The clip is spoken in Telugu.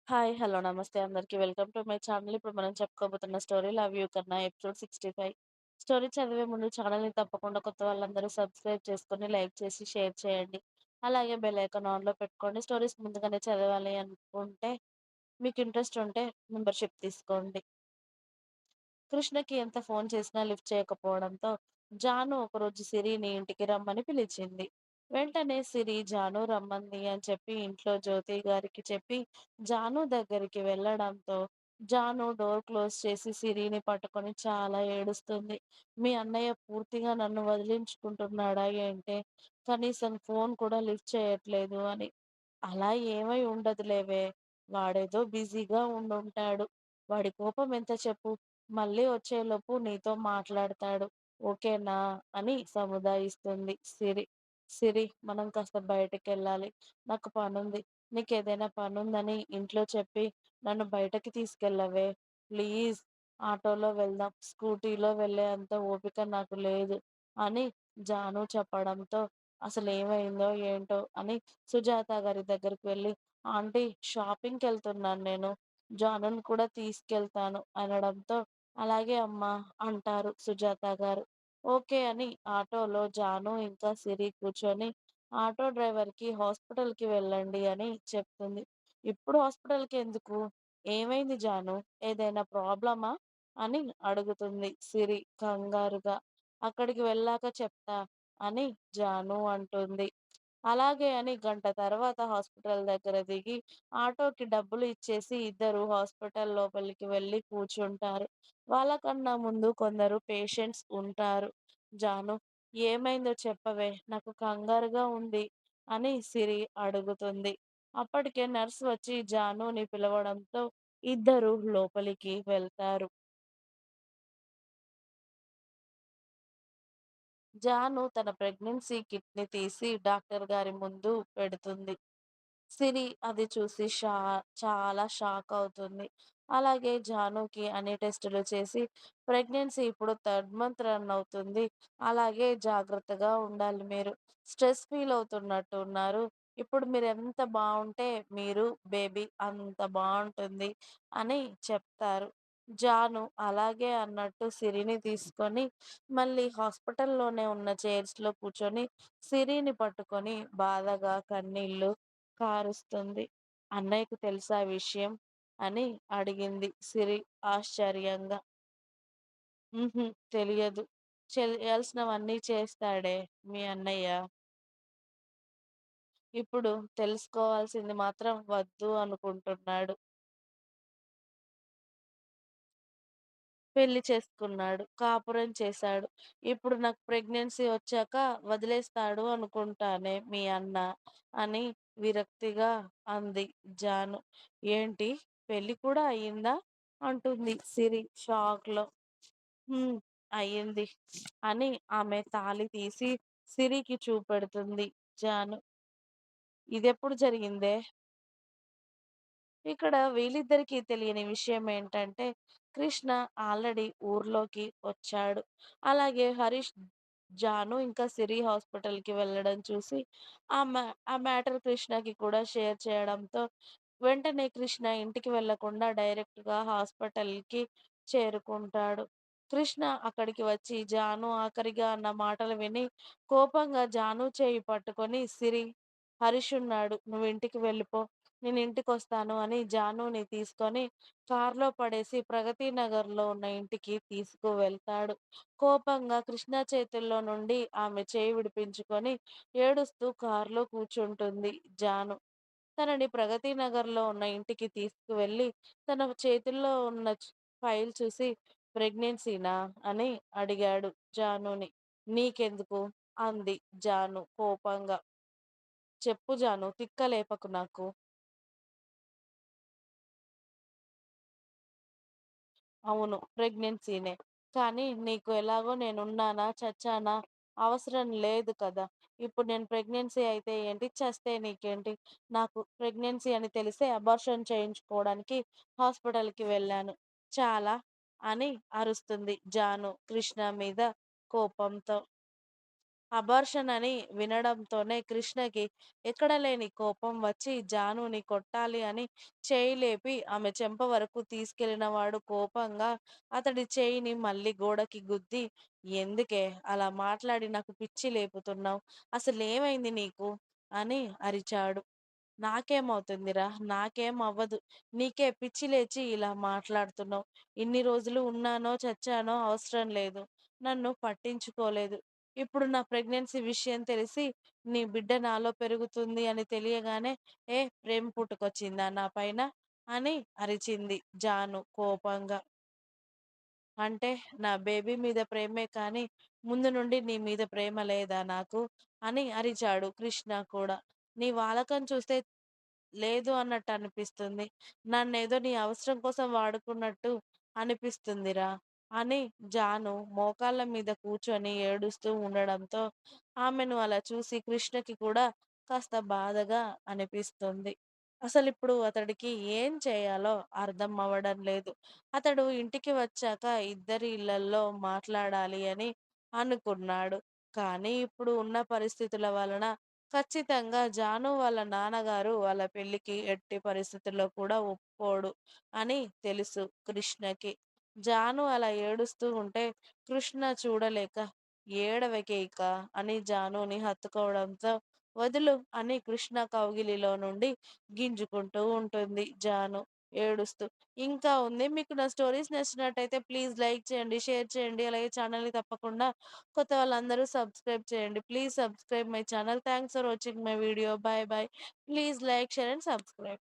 హాయ్. హలో. నమస్తే అందరికి. Welcome to my channel. ఇప్పుడు మనం చెప్పుకోబోతున్న స్టోరీ 'లవ్ యూ కన్నా' ఎపిసోడ్ 65. స్టోరీ చదివే ముందు ఛానల్‌ని తప్పకుండా కొత్త వాళ్ళందరూ సబ్స్క్రైబ్ చేసుకొని, లైక్ చేసి, షేర్ చేయండి. అలాగే బెల్ ఐకాన్ ఆన్‌లో పెట్టుకోండి. స్టోరీస్ ముందుగానే చదవాలి అనుకుంటే, మీకు ఇంట్రెస్ట్ ఉంటే మెంబర్‌షిప్ తీసుకోండి. కృష్ణకి ఎంత ఫోన్ చేసినా లిఫ్ట్ చేయకపోవడంతో జాను ఒకరోజు సిరిని ఇంటికి రమ్మని పిలిచింది. వెంటనే సిరి జాను రమ్మంది అని చెప్పి ఇంట్లో జ్యోతి గారికి చెప్పి జాను దగ్గరికి వెళ్ళడంతో జాను డోర్ క్లోజ్ చేసి సిరిని పట్టుకొని చాలా ఏడుస్తుంది. మీ అన్నయ్య పూర్తిగా నన్ను వదిలించుకుంటున్నాడా ఏంటే? కనీసం ఫోన్ కూడా లిఫ్ట్ చేయట్లేదు అని. అలా ఏమై ఉండదులేవే. వాడేదో బిజీగా ఉండుంటాడు. వాడి కోపం ఎంత చెప్పు? మళ్ళీ వచ్చేలోపు నీతో మాట్లాడతాడు. ఓకేనా? అని సముదాయిస్తుంది సిరి. సిరి, మనం కాస్త బయటికెళ్ళాలి. నాకు పనుంది. నీకేదైనా పనుందని ఇంట్లో చెప్పి నన్ను బయటకి తీసుకెళ్ళవే. ప్లీజ్. ఆటోలో వెళ్దాం. స్కూటీలో వెళ్ళే అంత ఓపిక నాకు లేదు అని జాను చెప్పడంతో అసలేమైందో ఏంటో అని సుజాత గారి దగ్గరికి వెళ్ళి, ఆంటీ, షాపింగ్‌కెళ్తున్నాను నేను. జానుని కూడా తీసుకెళ్తాను అనడంతో, అలాగే అమ్మా అంటారు సుజాత గారు. ఓకే అని ఆటోలో జాను ఇంకా సిరి కూర్చొని ఆటో డ్రైవర్‌కి హాస్పిటల్‌కి వెళ్ళండి అని చెప్తుంది. ఇప్పుడు హాస్పిటల్‌కి ఎందుకు? ఏమైంది జాను? ఏదైనా ప్రాబ్లమా? అని అడుగుతుంది సిరి కంగారుగా. అక్కడికి వెళ్ళాక చెప్తా అని జాను అంటుంది. అలాగే అని గంట తర్వాత హాస్పిటల్ దగ్గర దిగి ఆటోకి డబ్బులు ఇచ్చేసి ఇద్దరు హాస్పిటల్ లోపలికి వెళ్ళి కూర్చుంటారు. వాళ్ళకన్నా ముందు కొందరు పేషెంట్స్ ఉంటారు. జాను, ఏమైందో చెప్పవే, నాకు కంగారుగా ఉంది అని సిరి అడుగుతుంది. అప్పటికే నర్స్ వచ్చి జానుని పిలవడంతో ఇద్దరు లోపలికి వెళ్తారు. జాను తన ప్రెగ్నెన్సీ కిట్‌ని తీసి డాక్టర్ గారి ముందు పెడుతుంది. సిరి అది చూసి చాలా షాక్ అవుతుంది. అలాగే జానుకి అన్ని టెస్టులు చేసి ప్రెగ్నెన్సీ ఇప్పుడు థర్డ్ మంత్ రన్ అవుతుంది. అలాగే జాగ్రత్తగా ఉండాలి మీరు. స్ట్రెస్ ఫీల్ అవుతున్నట్టు ఉన్నారు. ఇప్పుడు మీరెంత బావుంటే మీరు బేబీ అంత బావుంటుంది అని చెప్తారు. జాను అలాగే అన్నట్టు సిరిని తీసుకొని మళ్ళీ హాస్పిటల్‌లోనే ఉన్న చైర్స్‌లో కూర్చొని సిరిని పట్టుకొని బాధగా కన్నీళ్లు కారుస్తుంది. "అన్నయ్యకి తెలుసా విషయం?" అని అడిగింది సిరి ఆశ్చర్యంగా. "హుహు. తెలియదు. చేయాల్సినవన్నీ చేస్తాడే మీ అన్నయ్య. ఇప్పుడు తెలుసుకోవాల్సింది మాత్రం వద్దు అనుకుంటున్నాడు. పెళ్లి చేసుకున్నాడు. కాపురం చేశాడు. ఇప్పుడు నాకు ప్రెగ్నెన్సీ వచ్చాక వదిలేస్తాడు అనుకుంటానే మీ అన్న" అని విరక్తిగా అంది జాను. "ఏంటి? పెళ్లి కూడా అయిందా?" అంటుంది సిరి షాక్‌లో. "హ్మ్. అయింది" అని ఆమె తాళి తీసి సిరికి చూపెడుతుంది జాను. "ఇదెప్పుడు జరిగిందే?" ఇక్కడ వీళ్ళిద్దరికీ తెలియని విషయం ఏంటంటే, కృష్ణ ఆల్రెడీ ఊర్లోకి వచ్చాడు. అలాగే హరీష్, జాను ఇంకా సిరి హాస్పిటల్‌కి వెళ్ళడం చూసి, ఆ మ్యాటర్ కృష్ణకి కూడా షేర్ చేయడంతో, వెంటనే కృష్ణ ఇంటికి వెళ్ళకుండా డైరెక్ట్‌గా హాస్పిటల్‌కి చేరుకుంటాడు. కృష్ణ అక్కడికి వచ్చి జాను ఆఖరిగా అన్న మాటలు విని, కోపంగా జాను చేయి పట్టుకొని, సిరి, హరీష్ ఉన్నాడు. నువ్వు ఇంటికి వెళ్ళిపో. నేను ఇంటికొస్తాను అని జానుని తీసుకొని కార్‌లో పడేసి ప్రగతి నగర్‌లో ఉన్న ఇంటికి తీసుకువెళ్తాడు. కోపంగా కృష్ణ చేతుల్లో నుండి ఆమె చేయి విడిపించుకొని ఏడుస్తూ కార్‌లో కూర్చుంటుంది జాను. తనని ప్రగతి నగర్‌లో ఉన్న ఇంటికి తీసుకువెళ్ళి తన చేతుల్లో ఉన్న ఫైల్ చూసి "ప్రెగ్నెన్సీనా?" అని అడిగాడు జానుని. "నీకెందుకు?" అంది జాను కోపంగా. "చెప్పు జాను, తిక్క లేపకు నాకు." అవును. ప్రెగ్నెన్సీనే. కానీ నీకు ఎలాగో నేనున్నానా, చచ్చానా అవసరం లేదు కదా! ఇప్పుడు నేను ప్రెగ్నెన్సీ అయితే ఏంటి, చస్తే నీకేంటి? నాకు ప్రెగ్నెన్సీ అని తెలిసే అబార్షన్ చేయించుకోవడానికి హాస్పిటల్‌కి వెళ్ళాను. చాలా అని అరుస్తుంది జాను కృష్ణ మీద కోపంతో. అబార్షన్ అని వినడంతోనే కృష్ణకి ఎక్కడ లేని కోపం వచ్చి జానుని కొట్టాలి అని చేయి లేపి ఆమె చెంప వరకు తీసుకెళ్ళిన వాడు కోపంగా అతడి చేయిని మళ్ళీ గోడకి గుద్ది, ఎందుకే అలా మాట్లాడి నాకు పిచ్చి లేపుతున్నావు? అసలేమైంది నీకు? అని అరిచాడు. నాకేమవుతుందిరా? నాకేం అవ్వదు. నీకే పిచ్చి లేచి ఇలా మాట్లాడుతున్నావు. ఇన్ని రోజులు ఉన్నానో, చచ్చానో అవసరం లేదు. నన్ను పట్టించుకోలేదు. ఇప్పుడు నా ప్రెగ్నెన్సీ విషయం తెలిసి, నీ బిడ్డ నాలో పెరుగుతుంది అని తెలియగానే, ప్రేమ పుట్టుకొచ్చిందా నా పైన? అని అరిచింది జాను కోపంగా. అంటే నా బేబీ మీద ప్రేమే కానీ, ముందు నుండి నీ మీద ప్రేమ లేదా నాకు? అని అరిచాడు కృష్ణ కూడా. నీ వాలకం చూస్తే లేదు అన్నట్టు అనిపిస్తుంది. నన్నేదో నీ అవసరం కోసం వాడుకున్నట్టు అనిపిస్తుందిరా అని జాను మోకాళ్ళ మీద కూర్చొని ఏడుస్తూ ఉండడంతో ఆమెను అలా చూసి కృష్ణకి కూడా కాస్త బాధగా అనిపిస్తుంది. అసలిప్పుడు అతడికి ఏం చేయాలో అర్థం అవ్వడం లేదు. అతడు ఇంటికి వచ్చాక ఇద్దరి ఇళ్లల్లో మాట్లాడాలి అని అనుకున్నాడు. కానీ ఇప్పుడు ఉన్న పరిస్థితుల వలన ఖచ్చితంగా జాను వాళ్ళ నాన్నగారు వాళ్ళ పెళ్ళికి ఎట్టి పరిస్థితుల్లో కూడా ఒప్పుకోడు అని తెలుసు కృష్ణకి. జాను అలా ఏడుస్తూ ఉంటే కృష్ణ చూడలేక ఏడవకే ఇక అని జానుని హత్తుకోవడంతో వదులు అని కృష్ణ కౌగిలిలో నుండి గింజుకుంటూ ఉంటుంది జాను ఏడుస్తూ. ఇంకా ఉంది. మీకు నా స్టోరీస్ నచ్చినట్టయితే ప్లీజ్ లైక్ చేయండి, షేర్ చేయండి. అలాగే ఛానల్‌ని తప్పకుండా కొత్త వాళ్ళందరూ సబ్స్క్రైబ్ చేయండి. Please subscribe my channel. Thanks for watching my video. By by. Please like, share and subscribe.